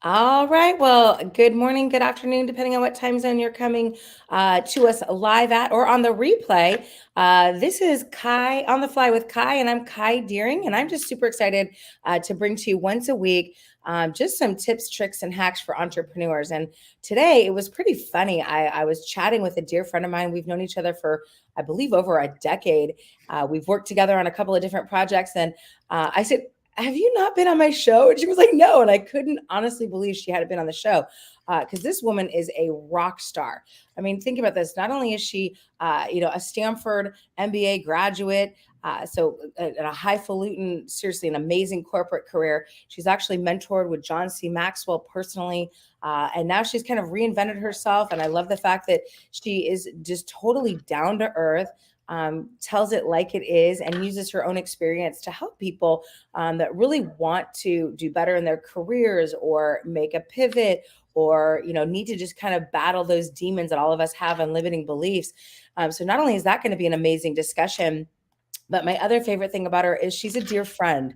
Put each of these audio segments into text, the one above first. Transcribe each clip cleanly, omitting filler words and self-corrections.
All right. Well, good morning, good afternoon, depending on what time zone you're coming to us live at or on the replay. This is Kai on the Fly with Kai, and I'm Kai Deering, and I'm just super excited to bring to you once a week just some tips, tricks, and hacks for entrepreneurs. And today it was pretty funny. I was chatting with a dear friend of mine. We've known each other for, I believe, over a decade. We've worked together on a couple of different projects, and I said, have you not been on my show? And she was like, no. And I couldn't honestly believe she hadn't been on the show because this woman is a rock star. I mean, think about this. Not only is she, a Stanford MBA graduate, and a highfalutin, seriously, an amazing corporate career. She's actually mentored with John C. Maxwell personally. And now she's kind of reinvented herself. And I love the fact that she is just totally down to earth, tells it like it is, and uses her own experience to help people that really want to do better in their careers or make a pivot or need to just kind of battle those demons that all of us have on limiting beliefs. So not only is that going to be an amazing discussion, but my other favorite thing about her is she's a dear friend.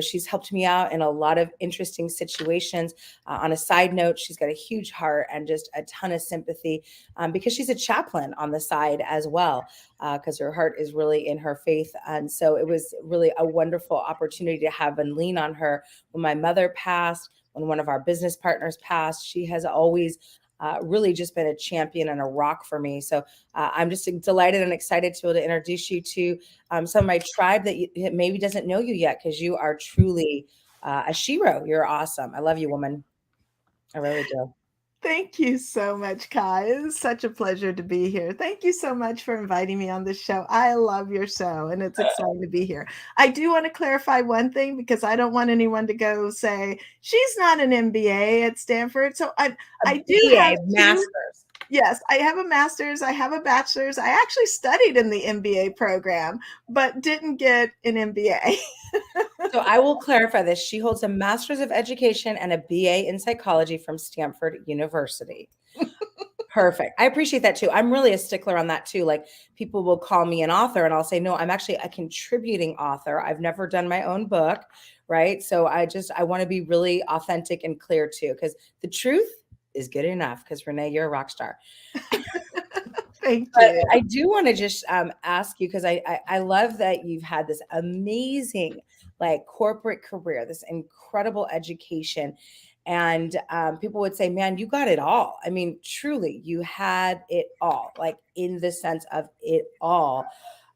She's helped me out in a lot of interesting situations. On a side note, she's got a huge heart and just a ton of sympathy because she's a chaplain on the side as well, because her heart is really in her faith. And so it was really a wonderful opportunity to have and lean on her when my mother passed, when one of our business partners passed. She has always really just been a champion and a rock for me. So I'm just delighted and excited to be able to introduce you to some of my tribe that maybe doesn't know you yet, because you are truly a shero. You're awesome. I love you, woman. I really do. Thank you so much, Kai. It's such a pleasure to be here. Thank you so much for inviting me on this show. I love your show, and it's exciting to be here. I do want to clarify one thing because I don't want anyone to go say she's not an MBA at Stanford. So A I do have BA two. master's. Yes, I have a master's, I have a bachelor's. I actually studied in the MBA program, but didn't get an MBA. So I will clarify this. She holds a master's of education and a BA in psychology from Stanford University. Perfect. I appreciate that too. I'm really a stickler on that too. Like, people will call me an author and I'll say, no, I'm actually a contributing author. I've never done my own book. Right. So I want to be really authentic and clear too, because the truth is good enough. Because Renee, you're a rock star. Thank But you. I do want to just ask you, because I love that you've had this amazing like corporate career, this incredible education. And people would say, man, you got it all. I mean, truly, you had it all, like in the sense of it all.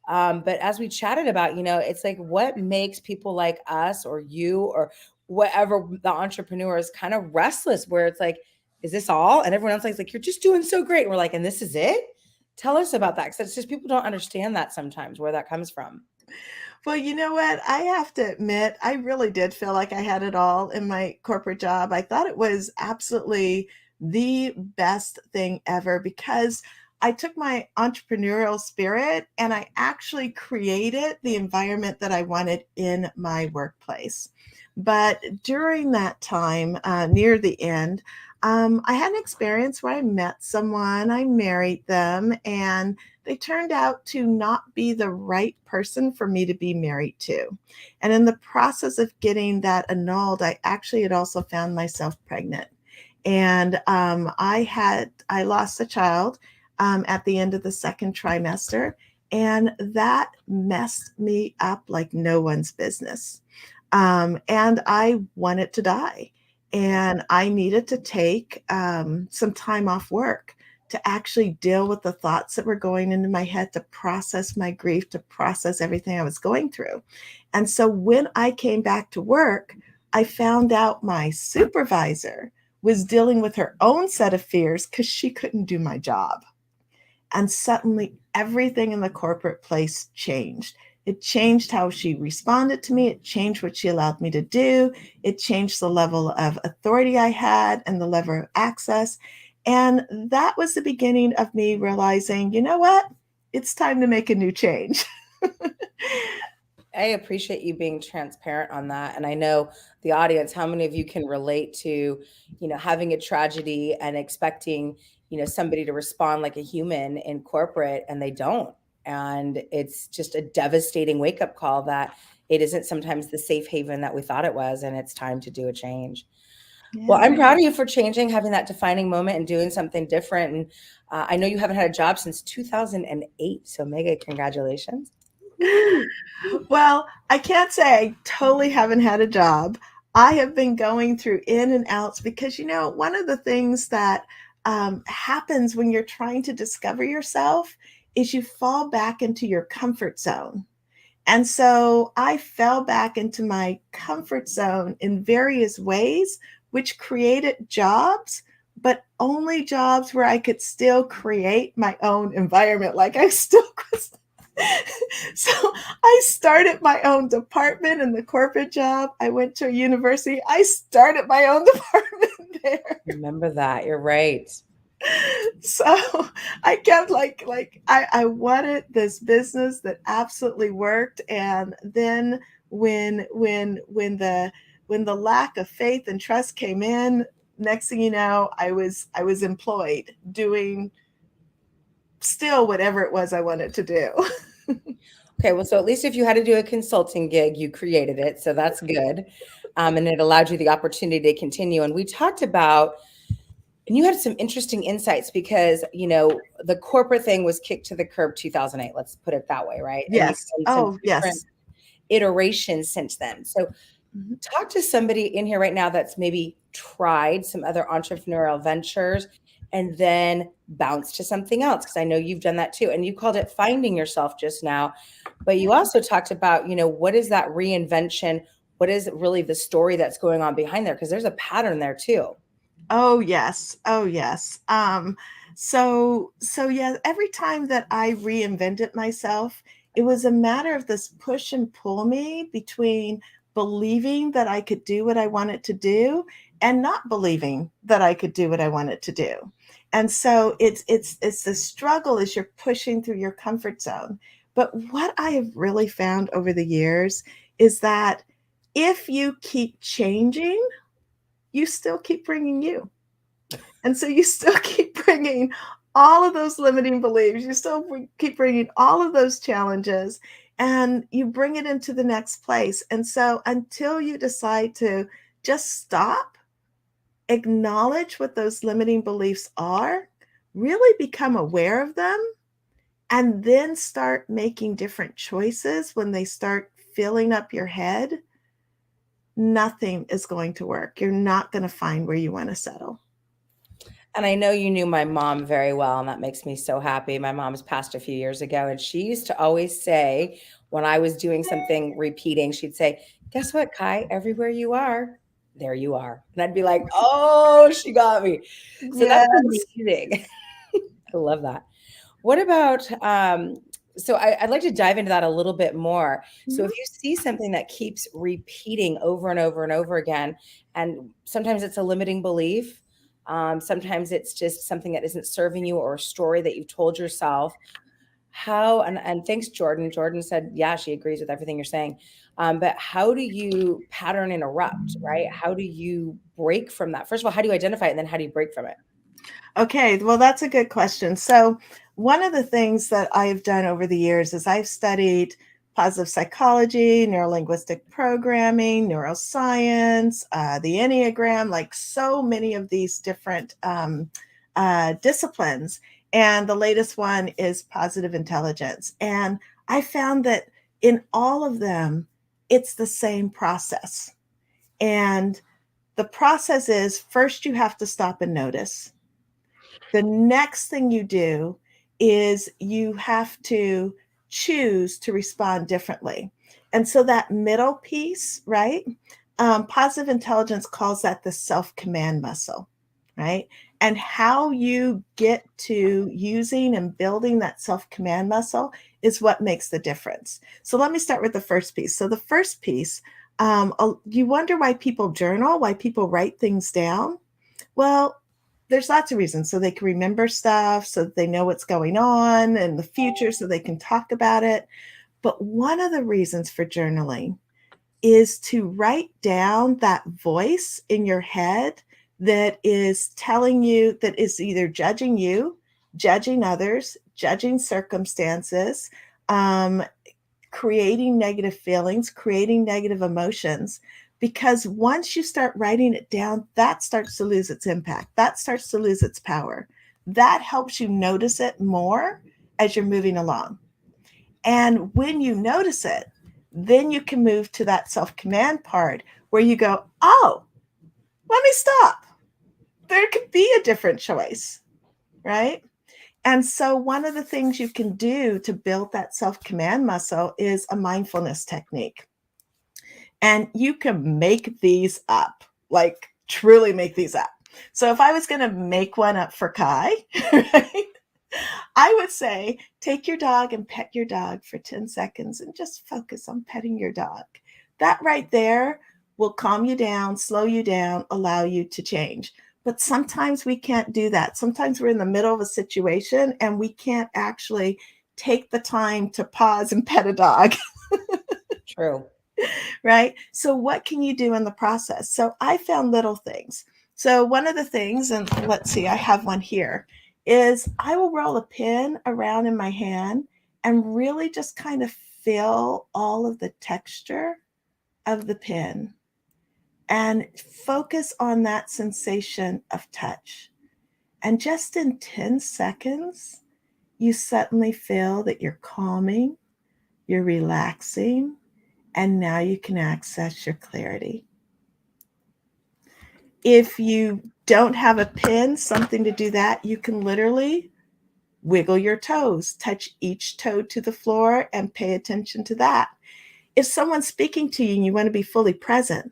But as we chatted about, it's like what makes people like us or you or whatever the entrepreneur is kind of restless, where it's like, is this all? And everyone else is like, you're just doing so great. And we're like, and this is it? Tell us about that, because it's just people don't understand that sometimes where that comes from. Well, you know what? I have to admit, I really did feel like I had it all in my corporate job. I thought it was absolutely the best thing ever because I took my entrepreneurial spirit and I actually created the environment that I wanted in my workplace. But during that time, near the end, I had an experience where I met someone, I married them, and they turned out to not be the right person for me to be married to. And in the process of getting that annulled, I actually had also found myself pregnant. And I lost a child at the end of the second trimester. And that messed me up like no one's business. And I wanted to die. And I needed to take some time off work to actually deal with the thoughts that were going into my head, to process my grief, to process everything I was going through. And so when I came back to work, I found out my supervisor was dealing with her own set of fears because she couldn't do my job. And suddenly everything in the corporate place changed. It changed how she responded to me. It changed what she allowed me to do. It changed the level of authority I had and the level of access. And that was the beginning of me realizing, you know what? It's time to make a new change. I appreciate you being transparent on that. And I know the audience, how many of you can relate to, having a tragedy and expecting, somebody to respond like a human in corporate, and they don't. And it's just a devastating wake up call that it isn't sometimes the safe haven that we thought it was, and it's time to do a change. Well, Yeah. I'm proud of you for changing, having that defining moment and doing something different. And I know you haven't had a job since 2008. So mega congratulations. Woo. Well, I can't say I totally haven't had a job. I have been going through in and outs because, one of the things that happens when you're trying to discover yourself is you fall back into your comfort zone. And so I fell back into my comfort zone in various ways, which created jobs, but only jobs where I could still create my own environment. Like I still so I started my own department in the corporate job. I went to a university. I started my own department there. Remember that. You're right. So I kept I wanted this business that absolutely worked. And then when the lack of faith and trust came in, next thing you know, I was employed doing still whatever it was I wanted to do. Okay, well, so at least if you had to do a consulting gig, you created it. So that's good. And it allowed you the opportunity to continue. And we talked about, and you had some interesting insights because, the corporate thing was kicked to the curb 2008. Let's put it that way, right? And you've Yes. done some Oh, different yes. iterations since then. So Mhm. talk to somebody in here right now that's maybe tried some other entrepreneurial ventures and then bounced to something else. Because I know you've done that too. And you called it finding yourself just now. But you also talked about, what is that reinvention? What is really the story that's going on behind there? Because there's a pattern there too. Oh, yes. Oh, yes. So yeah, every time that I reinvented myself, it was a matter of this push and pull me between believing that I could do what I wanted to do and not believing that I could do what I wanted to do. And so it's the struggle as you're pushing through your comfort zone. But what I have really found over the years is that if you keep changing, you still keep bringing you. And so you still keep bringing all of those limiting beliefs. You still keep bringing all of those challenges and you bring it into the next place. And so until you decide to just stop, acknowledge what those limiting beliefs are, really become aware of them, and then start making different choices when they start filling up your head, nothing is going to work. You're not going to find where you want to settle. And I know you knew my mom very well, and that makes me so happy. My mom's passed a few years ago, and she used to always say, when I was doing something repeating, she'd say, "Guess what, Kai? Everywhere you are, there you are." And I'd be like, "Oh, she got me." So that's Yes. amazing. I love that. What about, so I'd like to dive into that a little bit more. So if Mhm. you see something that keeps repeating over and over and over again, and sometimes it's a limiting belief, sometimes it's just something that isn't serving you or a story that you told yourself. And thanks, Jordan. Jordan said, yeah, she agrees with everything you're saying. But how do you pattern interrupt, right? How do you break from that? First of all, how do you identify it? And then how do you break from it? Okay, well, that's a good question. So, one of the things that I've done over the years is I've studied positive psychology, neurolinguistic programming, neuroscience, the Enneagram, like so many of these different disciplines. And the latest one is positive intelligence. And I found that in all of them, it's the same process. And the process is first, you have to stop and notice. The next thing you do is you have to choose to respond differently. And so that middle piece, right? Positive intelligence calls that the self command muscle, right? And how you get to using and building that self command muscle is what makes the difference. So let me start with the first piece. So the first piece, you wonder why people journal, why people write things down. Well, there's lots of reasons. So they can remember stuff, so that they know what's going on in the future, so they can talk about it. But one of the reasons for journaling is to write down that voice in your head that is telling you, that is either judging you, judging others, judging circumstances, um, creating negative feelings, creating negative emotions, because once you start writing it down, that starts to lose its impact. That starts to lose its power. That helps you notice it more as you're moving along. And when you notice it, then you can move to that self-command part where you go, oh, let me stop. There could be a different choice, right? And so one of the things you can do to build that self-command muscle is a mindfulness technique. And you can make these up, like truly make these up. So if I was going to make one up for Kai, right, I would say take your dog and pet your dog for 10 seconds and just focus on petting your dog. That right there will calm you down, slow you down, allow you to change. But sometimes we can't do that. Sometimes we're in the middle of a situation and we can't actually take the time to pause and pet a dog. True. Right? So what can you do in the process? So I found little things. So one of the things, and let's see, I have one here, is I will roll a pin around in my hand and really just kind of feel all of the texture of the pin and focus on that sensation of touch. And just in 10 seconds, you suddenly feel that you're calming, you're relaxing, and now you can access your clarity. If you don't have a pin, something to do that, you can literally wiggle your toes, touch each toe to the floor, and pay attention to that. If someone's speaking to you and you want to be fully present,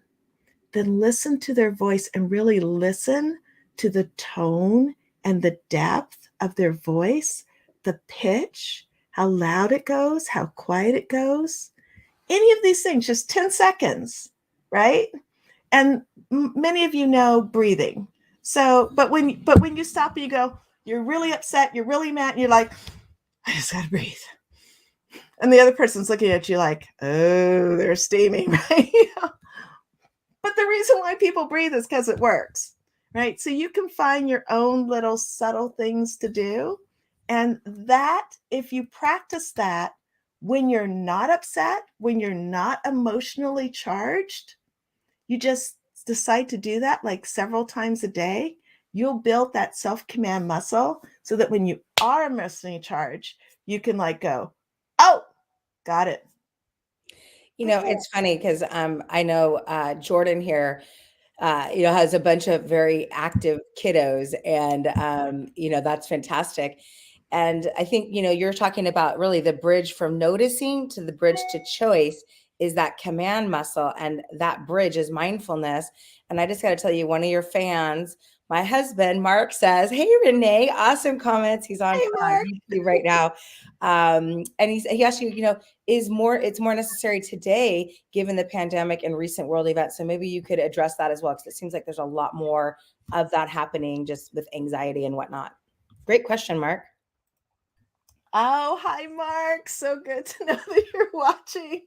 then listen to their voice and really listen to the tone and the depth of their voice, the pitch, how loud it goes, how quiet it goes. Any of these things, just 10 seconds, right? And many of you know breathing. So, but when you stop and you go, you're really upset, you're really mad, and you're like, I just gotta breathe. And the other person's looking at you like, oh, they're steaming, right? But the reason why people breathe is because it works, right? So you can find your own little subtle things to do. And that, if you practice that when you're not upset, when you're not emotionally charged, you just decide to do that like several times a day, you'll build that self-command muscle so that when you are emotionally charged, you can like go, oh, got it. It's funny because I know Jordan here, has a bunch of very active kiddos, and that's fantastic. And I think you're talking about really the bridge from noticing to the bridge to choice is that command muscle, and that bridge is mindfulness. And I just got to tell you, one of your fans, my husband Mark, says, "Hey Renee, awesome comments." He's on Hey, Mark. YouTube right now, and he asked you, it's more necessary today given the pandemic and recent world events. So maybe you could address that as well, because it seems like there's a lot more of that happening just with anxiety and whatnot. Great question, Mark. Oh, hi, Mark. So good to know that you're watching.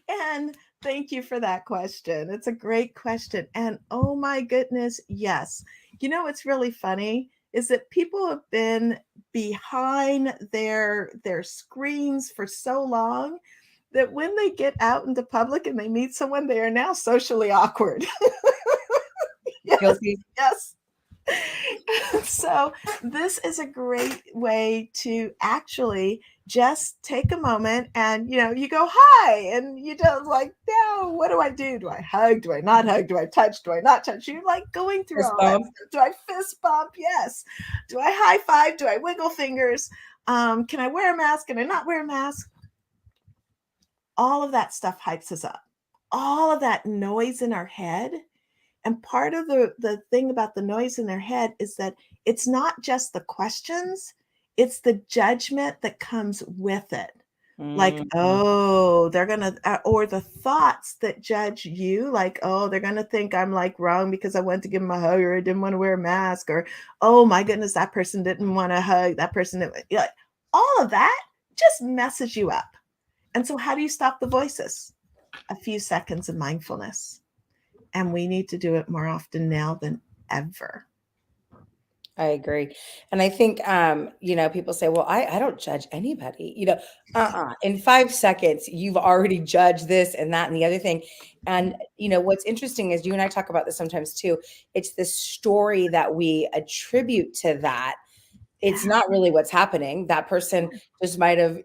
And thank you for that question. It's a great question. And oh my goodness, yes. You know what's really funny is that people have been behind their screens for so long that when they get out into public and they meet someone, they are now socially awkward. Yes, Guilty. yes. So this is a great way to actually just take a moment and you go hi, and you don't like, now what do I do? Do I hug? Do I not hug? Do I touch? Do I not touch? You're like going through Fist all that bump. stuff. Do I fist bump? Yes. Do I high five? Do I wiggle fingers? Can I wear a mask? Can I not wear a mask? All of that stuff hypes us up. All of that noise in our head. And part of the thing about the noise in their head is that it's not just the questions, it's the judgment that comes with it. Like, oh, they're going to, or the thoughts that judge you, like, oh, they're going to think I'm like wrong because I went to give them a hug, or I didn't want to wear a mask, or, oh my goodness, that person didn't want to hug, that person didn't, like, all of that just messes you up. And so how do you stop the voices? A few seconds of mindfulness. And we need to do it more often now than ever. I agree. And I think, people say, well, I don't judge anybody, in 5 seconds, you've already judged this and that and the other thing. And, what's interesting is you and I talk about this sometimes too. It's the story that we attribute to that. It's Yeah. not really what's happening. That person just might have,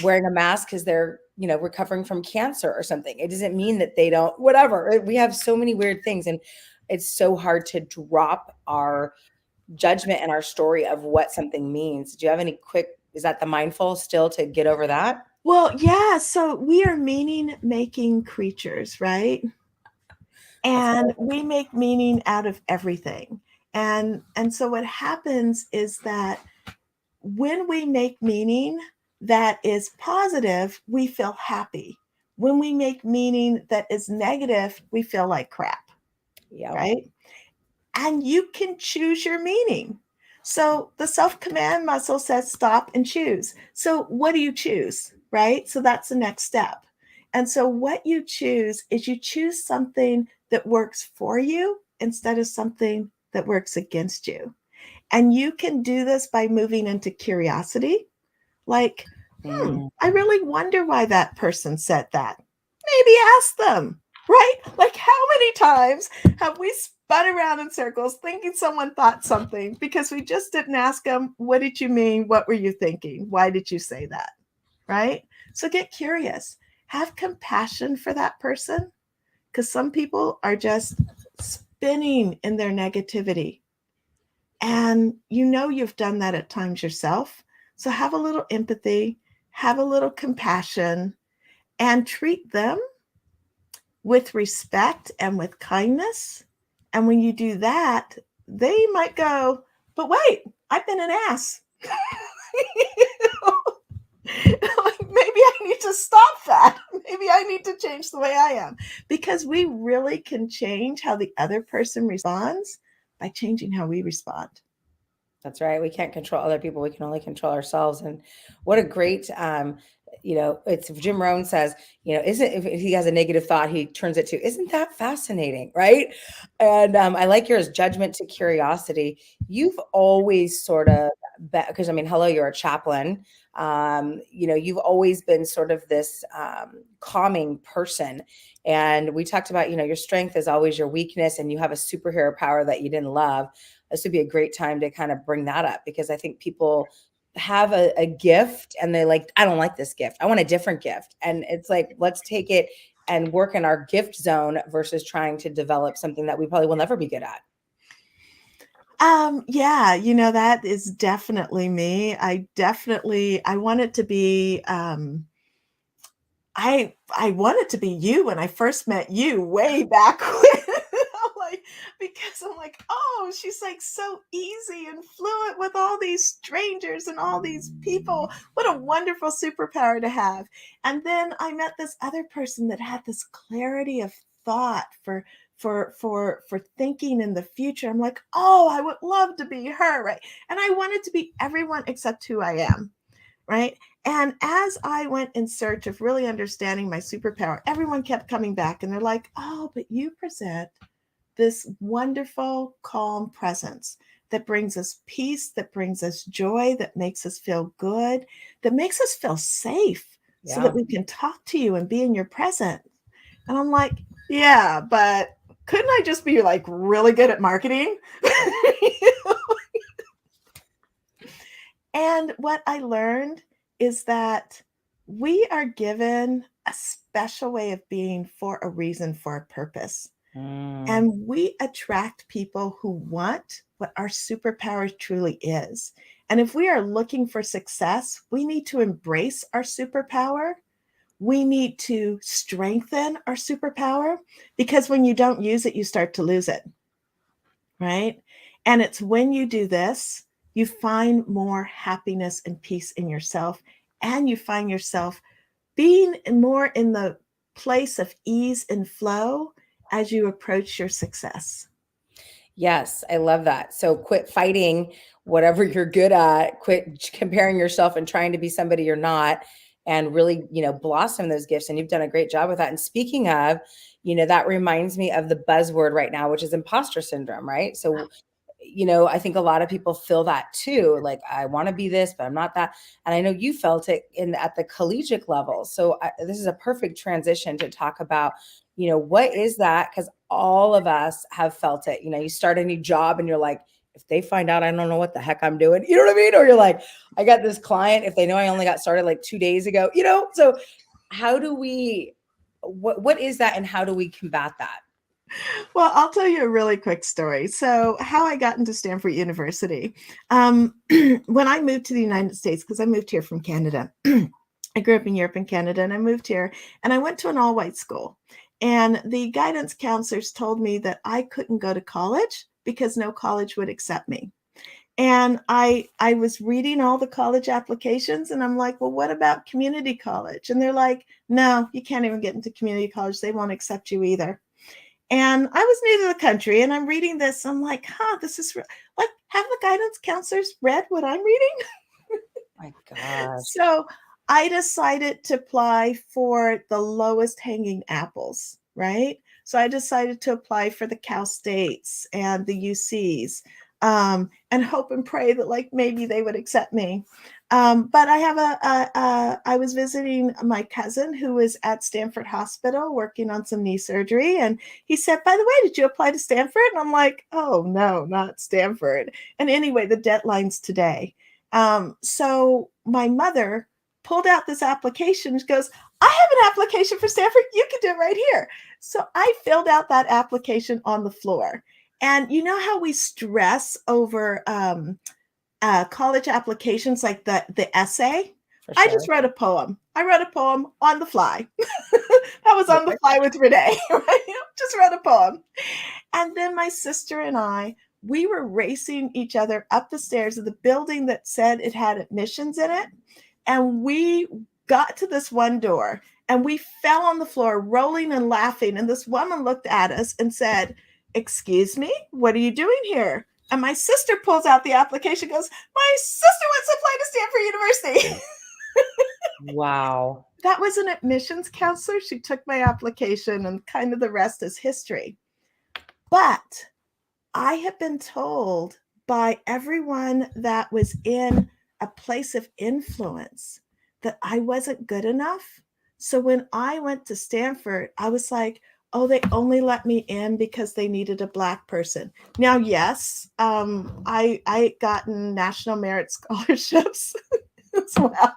wearing a mask because they're, recovering from cancer or something. It doesn't mean that they don't, whatever. We have so many weird things. And it's so hard to drop our judgment and our story of what something means. Do you have any quick, is that the mindful still to get over that? Well, yeah. So we are meaning making creatures, right? That's And right. we make meaning out of everything. And so what happens is that when we make meaning that is positive, we feel happy. When we make meaning that is negative, we feel like crap, Yep. right? And you can choose your meaning. So the self command muscle says stop and choose. So what do you choose? Right? So that's the next step. And so what you choose is you choose something that works for you instead of something that works against you. And you can do this by moving into curiosity. Like, Mm, I really wonder why that person said that. Maybe ask them, right? Like, how many times have we spun around in circles thinking someone thought something because we just didn't ask them, what did you mean? What were you thinking? Why did you say that? Right? So get curious, have compassion for that person because some people are just spinning in their negativity. And you know you've done that at times yourself. So have a little empathy, have a little compassion, and treat them with respect and with kindness. And when you do that, they might go, but wait, I've been an ass. Like, maybe I need to stop that. Maybe I need to change the way I am. Because we really can change how the other person responds by changing how we respond. that's right. We can't control other people. We can only control ourselves. And what a great, it's Jim Rohn says, isn't, if he has a negative thought, he turns it to, isn't that fascinating? Right. And I like yours, judgment to curiosity. You've always sort of, because I mean, hello, you're a chaplain. You've always been sort of this calming person. And we talked about, your strength is always your weakness, and you have a superhero power that you didn't love. This would be a great time to kind of bring that up, because I think people have a gift and they're like, I don't like this gift. I want a different gift. And it's like, let's take it and work in our gift zone versus trying to develop something that we probably will never be good at. Yeah, that is definitely me. I want it to be I wanted to be you when I first met you way back when. I'm like, because I'm like, oh, she's like so easy and fluent with all these strangers and all these people. What a wonderful superpower to have. And then I met this other person that had this clarity of thought for thinking in the future. I'm like, oh, I would love to be her, right? And I wanted to be everyone except who I am, right? And as I went in search of really understanding my superpower, everyone kept coming back and they're like, oh, but you present this wonderful, calm presence that brings us peace, that brings us joy, that makes us feel good, that makes us feel safe so that Yeah. we can talk to you and be in your presence. And I'm like, yeah, but couldn't I just be like really good at marketing? And what I learned is that we are given a special way of being for a reason, for a purpose. Mm, And we attract people who want what our superpower truly is. And if we are looking for success, we need to embrace our superpower. We need to strengthen our superpower because when you don't use it, you start to lose it, right? And it's when you do this, you find more happiness and peace in yourself, and you find yourself being more in the place of ease and flow as you approach your success. yes, I love that. So quit fighting whatever you're good at, quit comparing yourself and trying to be somebody you're not, and really, blossom those gifts. And you've done a great job with that. And speaking of, that reminds me of the buzzword right now, which is imposter syndrome, right? So I think a lot of people feel that too. Like, I want to be this, but I'm not that. And I know you felt it at the collegiate level. So this is a perfect transition to talk about, what is that? Because all of us have felt it. You start a new job and you're like, if they find out I don't know what the heck I'm doing, you know what I mean? Or you're like, I got this client, if they know I only got started like 2 days ago, so how do we, what is that, and how do we combat that? Well, I'll tell you a really quick story. So, how I got into Stanford University. When I moved to the United States, because I moved here from Canada, I grew up in Europe and Canada, and I moved here, and I went to an all-white school. And the guidance counselors told me that I couldn't go to college because no college would accept me. And I was reading all the college applications, and I'm like, well, what about community college? And they're like, no, you can't even get into community college. They won't accept you either. And I was new to the country, and I'm reading this. I'm like, this is like, have the guidance counselors read what I'm reading? My gosh. So I decided to apply for the lowest hanging apples, right? So I decided to apply for the Cal States and the UCs, and hope and pray that like maybe they would accept me. But I have I was visiting my cousin who was at Stanford Hospital working on some knee surgery. And he said, by the way, did you apply to Stanford? And I'm like, oh, no, not Stanford. And anyway, the deadline's today. So my mother pulled out this application. She goes, I have an application for Stanford. You can do it right here. So I filled out that application on the floor. And you know how we stress over college applications, like the essay? For I sure. just wrote a poem. I wrote a poem on the fly. That was on the fly with Renee, right? Just wrote a poem. And then my sister and I, we were racing each other up the stairs of the building that said it had admissions in it. And we got to this one door and we fell on the floor, rolling and laughing. And this woman looked at us and said, excuse me, what are you doing here? And my sister pulls out the application, goes, my sister wants to apply to Stanford University. Wow. That was an admissions counselor. She took my application, and kind of the rest is history. But I have been told by everyone that was in a place of influence that I wasn't good enough. So when I went to Stanford, I was like, oh, they only let me in because they needed a Black person. Now, yes, I gotten national merit scholarships as well.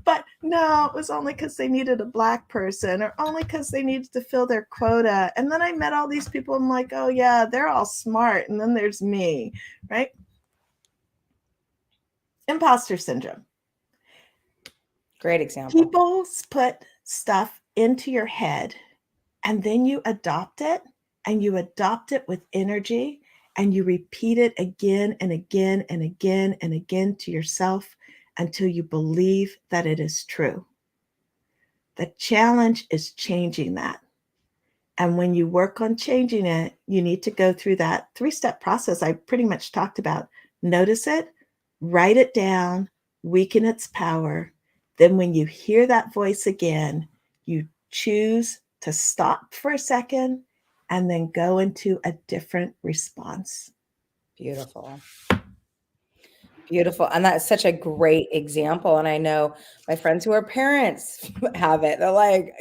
But no, it was only because they needed a Black person, or only because they needed to fill their quota. And then I met all these people. I'm like, oh, yeah, they're all smart. And then there's me, right? Imposter syndrome. Great example. People put stuff into your head, and then you adopt it, and you adopt it with energy, and you repeat it again and again and again and again to yourself until you believe that it is true. The challenge is changing that. And when you work on changing it, you need to go through that 3-step process I pretty much talked about. Notice it, write it down, weaken its power. Then when you hear that voice again, you choose to stop for a second and then go into a different response. Beautiful. Beautiful. And that's such a great example. And I know my friends who are parents have it. They're like,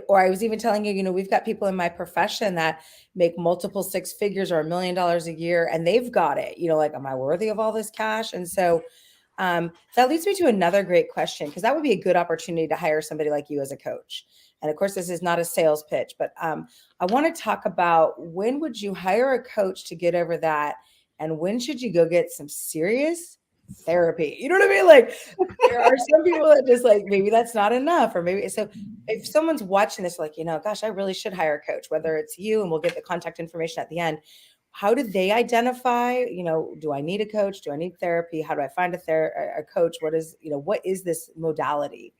or I was even telling you, we've got people in my profession that make multiple 6 figures or $1 million a year, and they've got it, like, am I worthy of all this cash? And so that leads me to another great question, because that would be a good opportunity to hire somebody like you as a coach. And of course, this is not a sales pitch, but I want to talk about, when would you hire a coach to get over that? And when should you go get some serious therapy? You know what I mean? Like, there are some people that just like, maybe that's not enough, or maybe so. If someone's watching this, like, gosh, I really should hire a coach, whether it's you, and we'll get the contact information at the end. How do they identify, do I need a coach? Do I need therapy? How do I find a coach? What is this modality?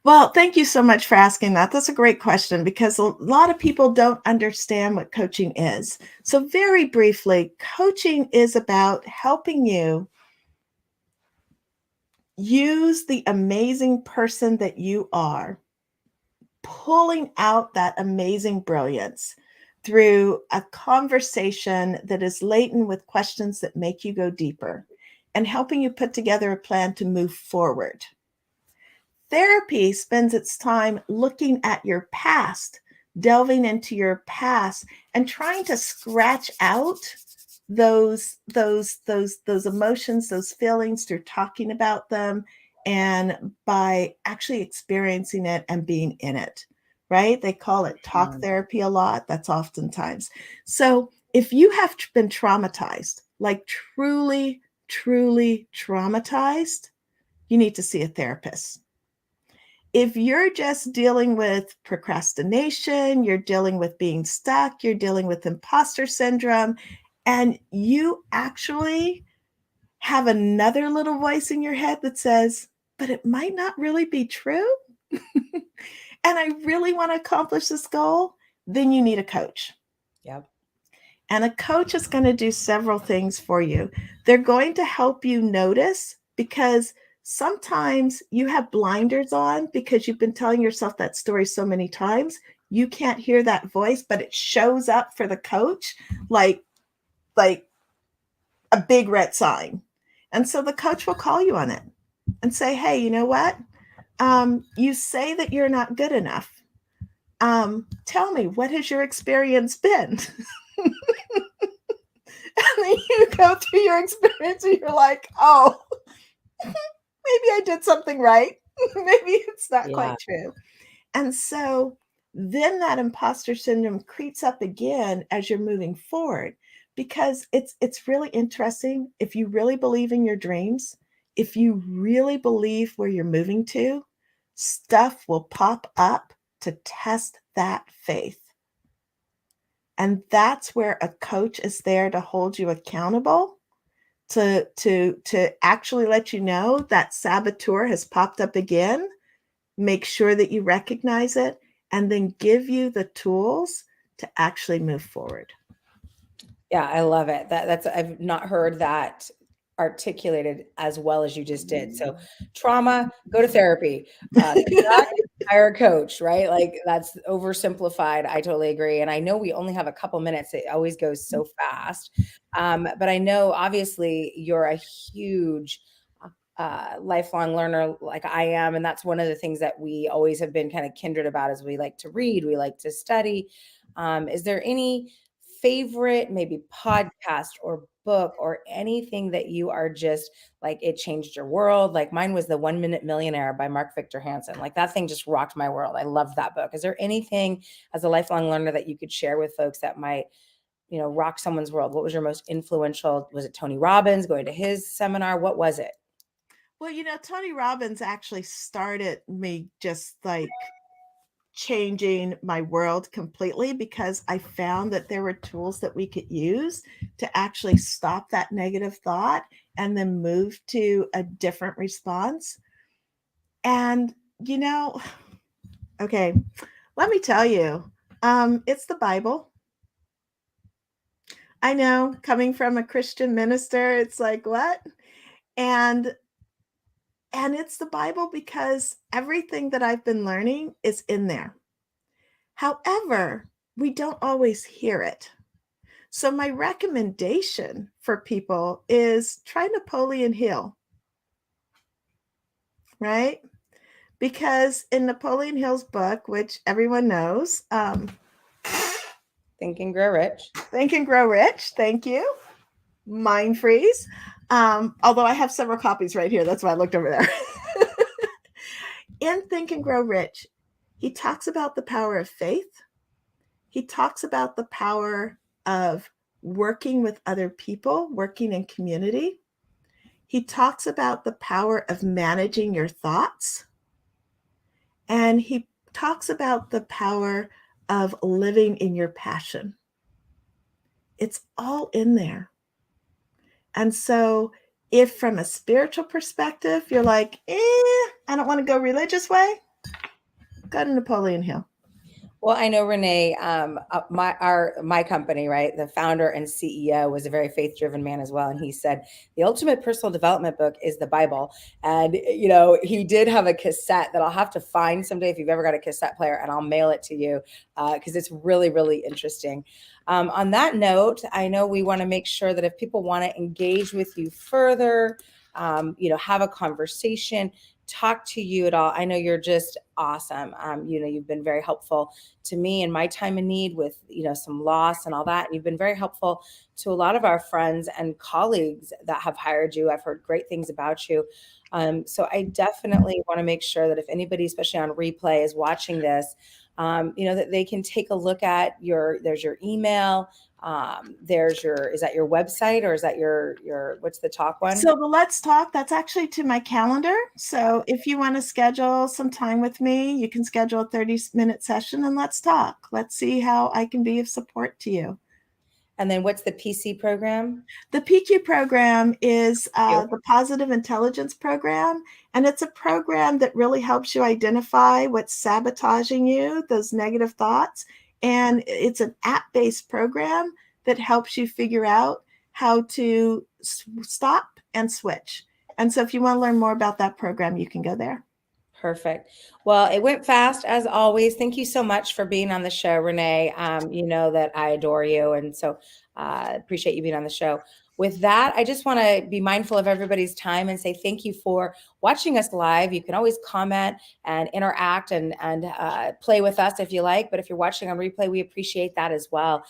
Well, thank you so much for asking that. That's a great question, because a lot of people don't understand what coaching is. So very briefly, coaching is about helping you use the amazing person that you are, pulling out that amazing brilliance, through a conversation that is laden with questions that make you go deeper and helping you put together a plan to move forward. Therapy spends its time looking at your past, delving into your past, and trying to scratch out those emotions, those feelings through talking about them and by actually experiencing it and being in it. Right? They call it talk therapy a lot. That's oftentimes. So if you have been traumatized, like truly, truly traumatized, you need to see a therapist. If you're just dealing with procrastination, you're dealing with being stuck, you're dealing with imposter syndrome, and you actually have another little voice in your head that says, but it might not really be true, and I really want to accomplish this goal, then you need a coach. Yep. And a coach is going to do several things for you. They're going to help you notice, because sometimes you have blinders on because you've been telling yourself that story so many times. You can't hear that voice, but it shows up for the coach like a big red sign. And so the coach will call you on it and say, hey, you know what? You say that you're not good enough. Tell me, what has your experience been? And then you go through your experience and you're like, oh, maybe I did something right. Maybe it's not Yeah. quite true. And so then that imposter syndrome creeps up again as you're moving forward, because it's really interesting. If you really believe in your dreams, if you really believe where you're moving to, stuff will pop up to test that faith. And that's where a coach is there to hold you accountable, to actually let you know that saboteur has popped up again, make sure that you recognize it, and then give you the tools to actually move forward. Yeah, I love it. That's I've not heard that articulated as well as you just did. So trauma, go to therapy. Stuck, hire a coach, right? Like that's oversimplified. I totally agree. And I know we only have a couple minutes. It always goes so fast. But I know obviously you're a huge lifelong learner like I am. And that's one of the things that we always have been kind of kindred about is we like to read, we like to study. Is there any favorite maybe podcast or book or anything that you are just like it changed your world? Like mine was The 1 Minute Millionaire by Mark Victor Hansen. Like that thing just rocked my world. I loved that book. Is there anything as a lifelong learner that you could share with folks that might, rock someone's world? What was your most influential? Was it Tony Robbins, going to his seminar? What was it? Well, Tony Robbins actually started me just like changing my world completely, because I found that there were tools that we could use to actually stop that negative thought and then move to a different response. And, okay, let me tell you, it's the Bible. I know, coming from a Christian minister, it's like, what? And it's the Bible because everything that I've been learning is in there. However, we don't always hear it. So my recommendation for people is try Napoleon Hill, right? Because in Napoleon Hill's book, which everyone knows, Think and Grow Rich. Think and Grow Rich, thank you, Mind Freeze. Although I have several copies right here, that's why I looked over there. In Think and Grow Rich, he talks about the power of faith. He talks about the power of working with other people, working in community. He talks about the power of managing your thoughts. And he talks about the power of living in your passion. It's all in there. And so, if from a spiritual perspective, you're like, I don't want to go religious way, go to Napoleon Hill. Well, I know Renee, my company, right? The founder and CEO was a very faith-driven man as well, and he said the ultimate personal development book is the Bible. And he did have a cassette that I'll have to find someday if you've ever got a cassette player, and I'll mail it to you because it's really, really interesting. On that note, I know we want to make sure that if people want to engage with you further, have a conversation, talk to you at all. I know you're just awesome. You've been very helpful to me in my time of need with, some loss and all that. And you've been very helpful to a lot of our friends and colleagues that have hired you. I've heard great things about you. So I definitely want to make sure that if anybody, especially on replay, is watching this, that they can take a look at there's your email. Is that your website, or is that your what's the talk one? So the Let's Talk, that's actually to my calendar. So if you want to schedule some time with me, you can schedule a 30-minute session and let's talk. Let's see how I can be of support to you. And then what's the PC program? The PQ program is You. the Positive Intelligence Program, and it's a program that really helps you identify what's sabotaging you, those negative thoughts. And it's an app-based program that helps you figure out how to stop and switch. And so if you want to learn more about that program, you can go there. Perfect. Well, it went fast as always. Thank you so much for being on the show, Renee. You know that I adore you, and so appreciate you being on the show. With that, I just want to be mindful of everybody's time and say thank you for watching us live. You can always comment and interact and play with us if you like. But if you're watching on replay, we appreciate that as well.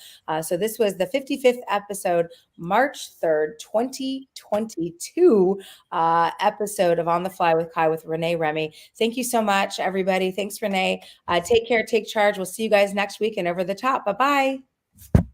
So this was the 55th episode, March 3rd, 2022 episode of On the Fly with Kai with Renee Remmy. Thank you so much, everybody. Thanks, Renee. Take care, take charge. We'll see you guys next week and Over the Top. Bye-bye.